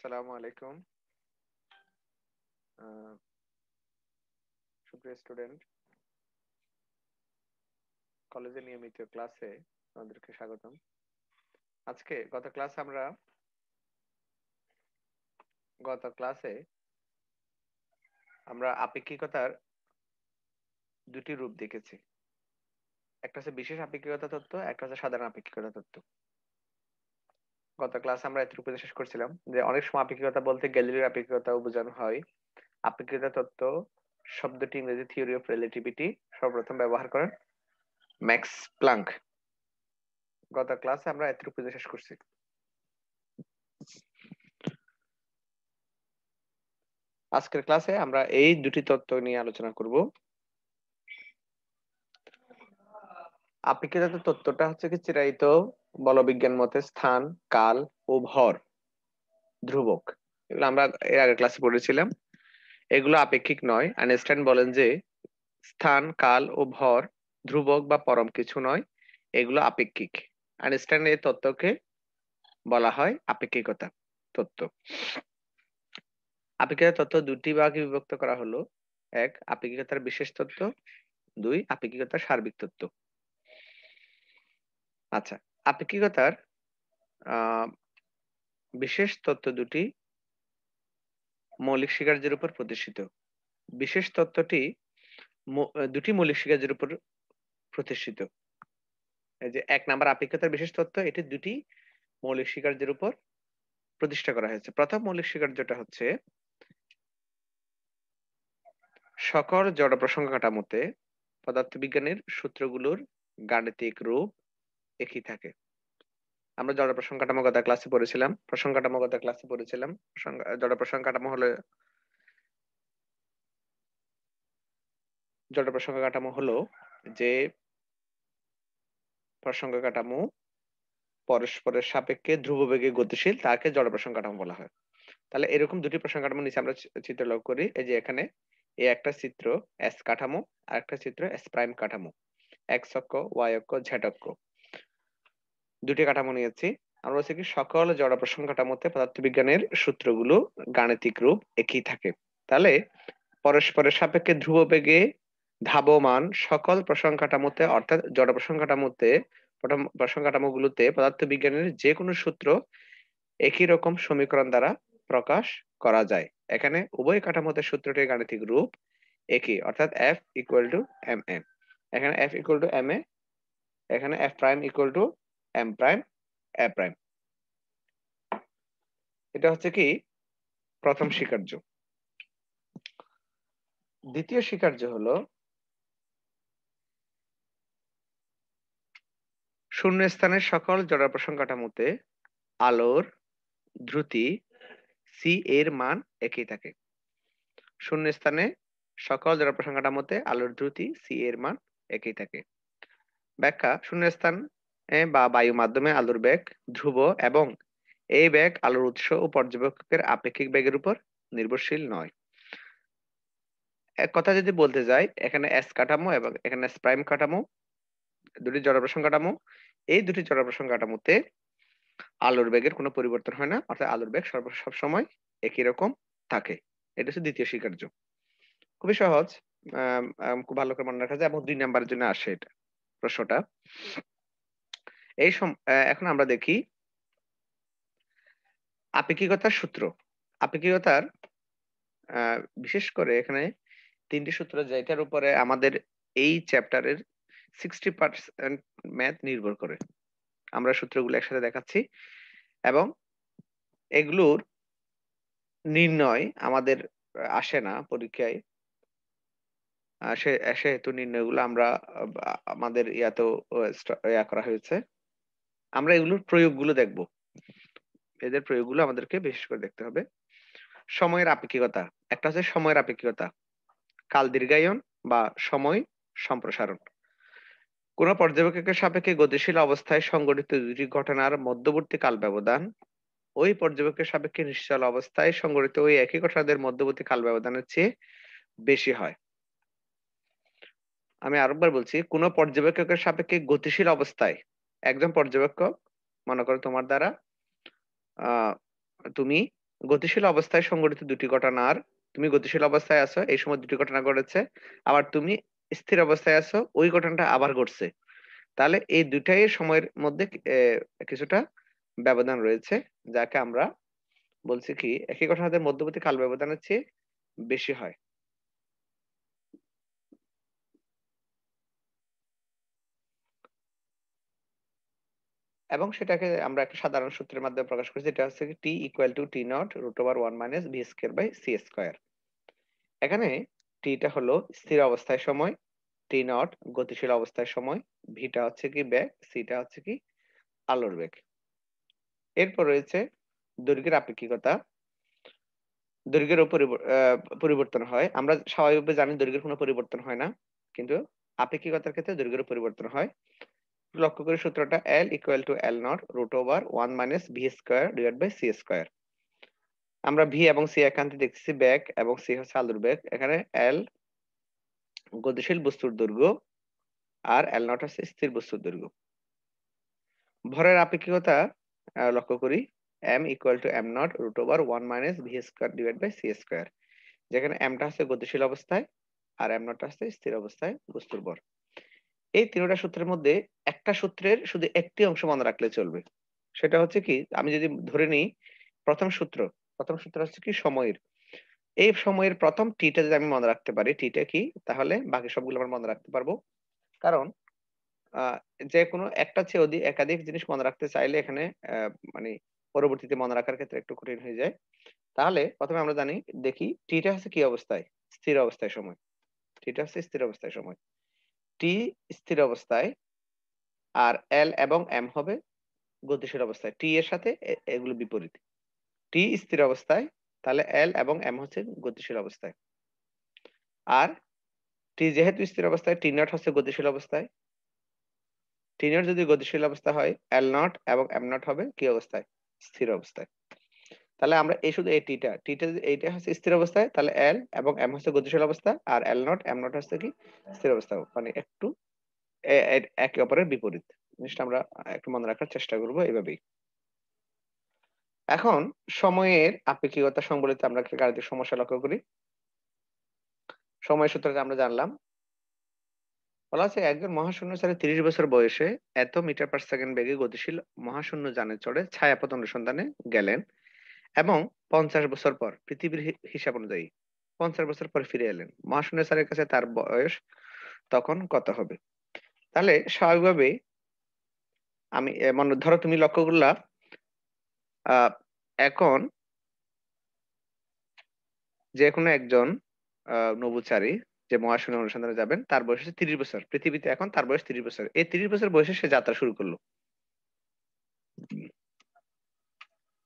আসসালামু আলাইকুম। সুপ্রিয় স্টুডেন্ট, কলেজের নিয়মিত ক্লাসে আপনাদেরকে স্বাগতম। আজকে গত ক্লাসে আমরা আপেক্ষিকতার দুটি রূপ দেখেছি। একটা হচ্ছে বিশেষ আপেক্ষিকতা তত্ত্ব, একটা হচ্ছে সাধারণ আপেক্ষিকতা তত্ত্ব। গত ক্লাসে আমরা এতটুকু শেষ করছিলাম যে অনেক সময় আপেক্ষিকতা বলতে গ্যালিলিও আপেক্ষিকতাও বোঝানো হয়। আপেক্ষিকতা তত্ত্ব শব্দটি ইংরেজি থিওরি অফ রিলেটিভিটি সর্বপ্রথম ব্যবহার করেন ম্যাক্স প্লাঙ্ক। গত ক্লাসে আমরা এতটুকু শেষ করছি। আজকের ক্লাসে আমরা এই দুটি তত্ত্ব নিয়ে আলোচনা করব। আপেক্ষিকতা তত্ত্বটা হচ্ছে কি চিরায়ত বলবিজ্ঞান মতে স্থান, কাল ও ভর ধ্রুবক, এগুলো আমরা এর আগের ক্লাসে পড়েছিলাম। এগুলো আপেক্ষিক নয়। আইনস্টাইন বলেন যে স্থান, কাল ও ভর ধ্রুবক বা পরম কিছু নয়, এগুলো আপেক্ষিক। আইনস্টাইন এই তত্ত্বকে বলা হয় আপেক্ষিকতা তত্ত্ব। আপেক্ষিকতা তত্ত্ব দুটি ভাগে বিভক্ত করা হলো: এক, আপেক্ষিকতার বিশেষ তত্ত্ব; দুই, আপেক্ষিকতার সার্বিক তত্ত্ব। আচ্ছা, আপেক্ষিকতার বিশেষ তত্ত্ব দুটি মৌলিক স্বীকার্যের উপর প্রতিষ্ঠিত। বিশেষ তত্ত্বটি দুটি মৌলিক স্বীকার্যের উপর প্রতিষ্ঠিত। এই যে এক নাম্বার আপেক্ষিকতার বিশেষ তত্ত্ব, এটি দুটি মৌলিক স্বীকার্যের উপর প্রতিষ্ঠা করা হয়েছে। প্রথম মৌলিক স্বীকার্যটা হচ্ছে সকল জড় প্রসঙ্গ কাঠামোতে পদার্থবিজ্ঞানের সূত্রগুলোর গাণিতিক রূপ একই থাকে। আমরা জড় প্রসঙ্গ কাঠামো গত ক্লাসে পড়েছিলাম। জড় প্রসঙ্গ কাঠামো হলো যে প্রসঙ্গ কাঠামো পরস্পরের সাপেক্ষে ধ্রুব বেগে গতিশীল, তাকে জড় প্রসঙ্গ কাঠামো বলা হয়। তাহলে এরকম দুটি প্রসঙ্গ কাঠামো নিচে আমরা চিত্র লক্ষ্য করি। এই যে এখানে এই একটা চিত্র এস কাঠামো আর একটা চিত্র এস প্রাইম কাঠামো, এক্স অক্ষ, ওয়াই অক্ষ, জেড অক্ষ, দুটি কাঠামো নিয়েছি। আমরা বলছি কি সকল জড় প্রসঙ্গ কাঠামোতে পদার্থবিজ্ঞানের সূত্রগুলো গাণিতিক রূপ একই থাকে। তাহলে পরস্পরের সাপেক্ষে ধ্রুব বেগে ধাবমান সকল প্রসঙ্গ কাঠামোতে, অর্থাৎ জড় প্রসঙ্গ কাঠামোতে, প্রসঙ্গ কাঠামোগুলোতে পদার্থবিজ্ঞানের যে কোনো সূত্র একই রকম সমীকরণ দ্বারা প্রকাশ করা যায়। এখানে উভয় কাঠামোতে সূত্রটির গাণিতিক রূপ একই, অর্থাৎ F equal to M A. এখানে F equal to M A, এখানে F prime equal to M prime A prime. এটা হচ্ছে কি প্রথম স্বীকার্য। দ্বিতীয় স্বীকার্য হলো শূন্য স্থানের সকল জড় প্রসঙ্গ কাঠামোতে আলোর দ্রুতি সি এর মান একই থাকে। শূন্য স্থানে সকল জড় প্রসঙ্গ কাঠামোতে আলোর দ্রুতি সি এর মান একই থাকে। ব্যাখ্যা: শূন্য স্থান বা বায়ু মাধ্যমে আলোর বেগ ধ্রুব এবং এই বেগ আলোর উৎস ও পর্যবেক্ষকের আপেক্ষিক বেগের উপর নির্ভরশীল নয়। এক কথা যদি বলতে যাই, এখানে এস কাঠামো এবং এখানে এস প্রাইম কাঠামো, দুটি জড় প্রসঙ্গ কাঠামো। এই দুটি জড় প্রসঙ্গ কাঠামোতে আলোর বেগের কোনো পরিবর্তন হয় না, অর্থাৎ আলোর বেগ সবসময় একই রকম থাকে। এটা হচ্ছে দ্বিতীয় স্বীকার্য। খুবই সহজ, খুব ভালো করে মনে রাখা যায় এবং 2 নাম্বারের জন্য আসে এটা প্রশ্নটা। এখন আমরা দেখি আপেক্ষিকতার সূত্র। আপেক্ষিকতার বিশেষ করে এখানে 3টি সূত্র, যেটার উপরে আমাদের এই চ্যাপ্টারের 60% ম্যাথ নির্ভর করে। আমরা সূত্রগুলো একসাথে দেখাচ্ছি এবং এগুলোর নির্ণয় আমাদের আসে না পরীক্ষায়। সেহেতু নির্ণয়গুলো আমরা আমাদের ইয়াতেও করা হয়েছে। আমরা এগুলোর প্রয়োগগুলো দেখব। এদের প্রয়োগগুলো আমাদেরকে বিশেষ করে দেখতে হবে। সময়ের আপেক্ষিকতা। একটা হচ্ছে সময়ের আপেক্ষিকতা, কাল দীর্ঘায়ন বা সময় সম্প্রসারণ। কোন পর্যবেক্ষকের সাপেক্ষে গতিশীল অবস্থায় সংঘটিত দুটি ঘটনার মধ্যবর্তী কাল ব্যবধান ওই পর্যবেক্ষকের সাপেক্ষে নিশ্চল অবস্থায় সংঘটিত ওই একই ঘটনাদের মধ্যবর্তী কাল ব্যবধানের চেয়ে বেশি হয়। আমি আরেকবার বলছি, কোন পর্যবেক্ষকের সাপেক্ষে গতিশীল অবস্থায়, একজন পর্যবেক্ষক, মনে করো তোমার দ্বারা তুমি গতিশীল অবস্থায় সংঘটিত দুটি ঘটনার, তুমি গতিশীল অবস্থায় আছো, এই সময় দুটি ঘটনা ঘটেছে, আবার তুমি স্থির অবস্থায় আছো, ওই ঘটনাটা আবার ঘটছে। তাহলে এই দুটাই সময়ের মধ্যে কিছুটা ব্যবধান রয়েছে, যাকে আমরা বলছি কি একই ঘটনাদের মধ্যবর্তী কাল ব্যবধানের চেয়ে বেশি হয়। এবং সেটাকে আমরা একটা সাধারণ সূত্রের মাধ্যমে প্রকাশ করি, যেটা হচ্ছে T equal to T naught root over one minus V square by C square. এখানে টিটা হলো স্থির অবস্থায় সময়, টি নট গতিশীল অবস্থায় সময়, ভিটা হচ্ছে কি বেগ, সিটা হচ্ছে কি আলোর বেগ। এরপর রয়েছে দৈর্ঘ্যের আপেক্ষিকতা। দৈর্ঘ্যেরও পরিবর্তন হয়। আমরা স্বাভাবিকভাবে জানি দৈর্ঘ্যের কোনো পরিবর্তন হয় না, কিন্তু আপেক্ষিকতার ক্ষেত্রে দৈর্ঘ্যের পরিবর্তন হয়। লক্ষ্য করি সূত্রটা L equal to L nought root over one minus V square divide by C square. আমরা ভি এবং সি একান্তে দেখতেছি বেগ এবং সি হচ্ছে আলোর বেগ। এখানে এল গতিশীল বস্তুর দৈর্ঘ্য আর এল নট হচ্ছে স্থির বস্তুর দৈর্ঘ্য। ভরের আপেক্ষিকতা লক্ষ্য করি M equal to M nought root over one minus V square divide by C square, যেখানে এমটা হচ্ছে গতিশীল অবস্থায় আর এম নটটা হচ্ছে স্থির অবস্থায় বস্তুর ভর। এই তিনটা সূত্রের মধ্যে একটা সূত্রের শুধু একটি অংশ মনে রাখলে চলবে। সেটা হচ্ছে কি, আমি যদি ধরে নিই প্রথম সূত্র, প্রথম সূত্র হচ্ছে কি সময়ের, এই সময়ের প্রথম টিটা যদি আমি মনে রাখতে পারি টিটা কি, তাহলে বাকি সবগুলো আমরা মনে রাখতে পারবো। কারণ আহ, যে কোনো একটা চেয়ে একাধিক জিনিস মনে রাখতে চাইলে এখানে মানে পরবর্তীতে মনে রাখার ক্ষেত্রে একটু কঠিন হয়ে যায়। তাহলে প্রথমে আমরা জানি, দেখি টিটা হচ্ছে কি অবস্থায়, স্থির অবস্থায় সময়। টিটা হচ্ছে স্থির অবস্থায় সময়, টি স্থির অবস্থায়, আর এল এবং এম হবে গতিশীল অবস্থায়। টি এর সাথে এগুলো বিপরীত। টি স্থির অবস্থায়, তাহলে এল এবং এম হচ্ছে গতিশীল অবস্থায়। আর টি যেহেতু স্থির অবস্থায়, টি নট হচ্ছে গতিশীল অবস্থায়। টি নট যদি গতিশীল অবস্থা হয়, এল নট এবং এম নট হবে কি অবস্থায়, স্থির অবস্থায়। তাহলে আমরা এই শুধু এই টিটা টিটা যদি এইটা হচ্ছে স্থির অবস্থায়, তাহলে এল এবং এম হচ্ছে গতিশীল অবস্থা, আর এল নট এম নট হচ্ছে কি স্থির অবস্থা, মানে একটু একে অপরের বিপরীত। জিনিসটা আমরা একটু মনে রাখার চেষ্টা করবো এইভাবেই। এখন সময়ের আপেক্ষিকতা সংবলিত আমরা একটা গাণিতিক সমস্যা লক্ষ্য করি। সময় সূত্রটা আমরা জানলাম। বলা আছে একজন মহাশূন্য চারে 30 বছর বয়সে এত মিটার পার সেকেন্ড বেগে গতিশীল মহাশূন্য যানে চড়ে ছায়াপথ অনুসন্ধানে গেলেন এবং 50 বছর পর পৃথিবীর হিসাব অনুযায়ী 50 বছর পর ফিরে এলেন। মহাশূন্য স্যারের কাছে তার বয়স তখন কত হবে? তাহলে স্বাভাবিকভাবেই আমি মনে ধরো তুমি লক্ষ্য করলা আহ এখন যে কোনো একজন নভোচারী যে মহাশূন্য অনুসন্ধানে যাবেন, তার বয়স হচ্ছে 30 বছর। পৃথিবীতে এখন তার বয়স 30 বছর। এই 30 বছর বয়সে সে যাত্রা শুরু করলো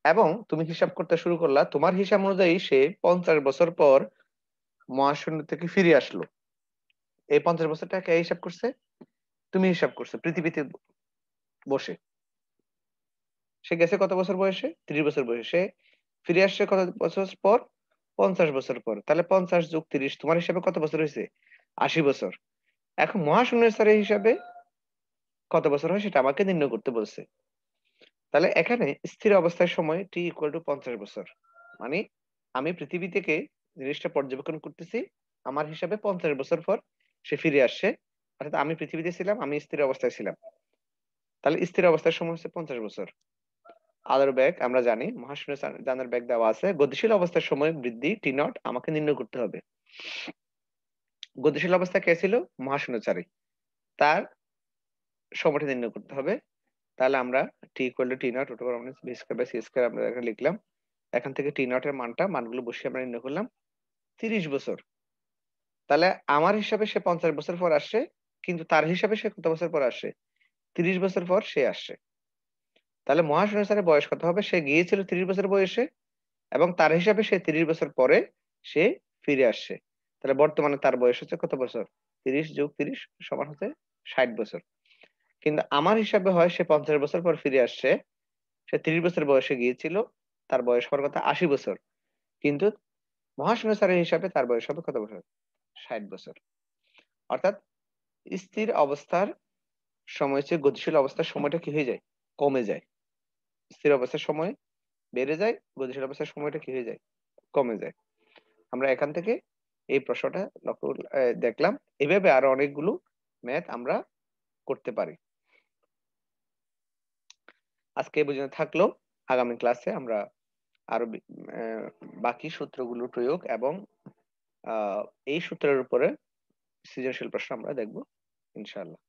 এবং তুমি হিসাব করতে শুরু করলা, তোমার হিসাব অনুযায়ী সে 50 বছর পর মহাশূন্য থেকে ফিরে আসলো। এই 50 বছরটা কে হিসাব করছে? তুমি হিসাব করছো পৃথিবীতে বসে। সে গেছে কত বছর বয়সে? 30 বছর বয়সে। সে ফিরে আসছে কত বছর পর? 50 বছর পর। তাহলে 50 যোগ 30 তোমার হিসাবে কত বছর হয়েছে? 80 বছর। এখন মহাশূন্য স্তরের হিসাবে কত বছর হয় সেটা আমাকে নির্ণয় করতে বলছে। তাহলে এখানে স্থির অবস্থায় সময় টি ইকুয়াল টু 50 বছর, মানে আমি পৃথিবী থেকে জিনিসটা পর্যবেক্ষণ করতেছি, আমার হিসাবে 50 বছর পর সে ফিরে আসছে, অর্থাৎ আমি পৃথিবীতে ছিলাম, আমি স্থির অবস্থায় ছিলাম। তাহলে স্থির অবস্থার সময় হচ্ছে 50 বছর। আলোর বেগ আমরা জানি, মহাশূন্য যানের বেগ দেওয়া আছে, গতিশীল অবস্থার সময় বৃদ্ধি টি নট আমাকে নির্ণয় করতে হবে। গতিশীল অবস্থা কে ছিল? মহাশূন্যচারী, তার সময়টা নির্ণয় করতে হবে। তাহলে আমরা T equal to T naught root over V square by C square আমরা এখানে লিখলাম। এখান থেকে টি নট এর মানগুলো বসিয়ে আমরা নির্ণয় করলাম 30 বছর। তাহলে আমার হিসাবে সে 50 বছর পর আসছে, কিন্তু তার হিসাবে সে কত বছর পর আসছে? 30 বছর পর সে আসছে। তাহলে মহাশূন্য স্যারের বয়স কত হবে? সে গিয়েছিল 30 বছর বয়সে এবং তার হিসাবে সে 30 বছর পরে সে ফিরে আসছে। তাহলে বর্তমানে তার বয়স হচ্ছে কত বছর? 30 যোগ 30 সমান হচ্ছে 60 বছর। কিন্তু আমার হিসাবে হয় সে 50 বছর পর ফিরে আসছে, সে 30 বছর বয়সে গিয়েছিল, তার বয়স হওয়ার কথা 80 বছর, কিন্তু মহাশূন্য স্যারের হিসাবে তার বয়স হবে কত বছর? 60 বছর। অর্থাৎ স্থির অবস্থার সময় চেয়ে গতিশীল অবস্থার সময়টা কি হয়ে যায়? কমে যায়। স্থির অবস্থার সময় বেড়ে যায়, গতিশীল অবস্থার সময়টা কি হয়ে যায়? কমে যায়। আমরা এখান থেকে এই প্রশ্নটা দেখলাম। এভাবে আরো অনেকগুলো ম্যাথ আমরা করতে পারি। আজকে এই পর্যন্ত থাকলো। আগামী ক্লাসে আমরা আরো বাকি সূত্রগুলোর প্রয়োগ এবং আ এই সূত্রের উপরে সৃজনশীল প্রশ্ন আমরা দেখব ইনশাআল্লাহ।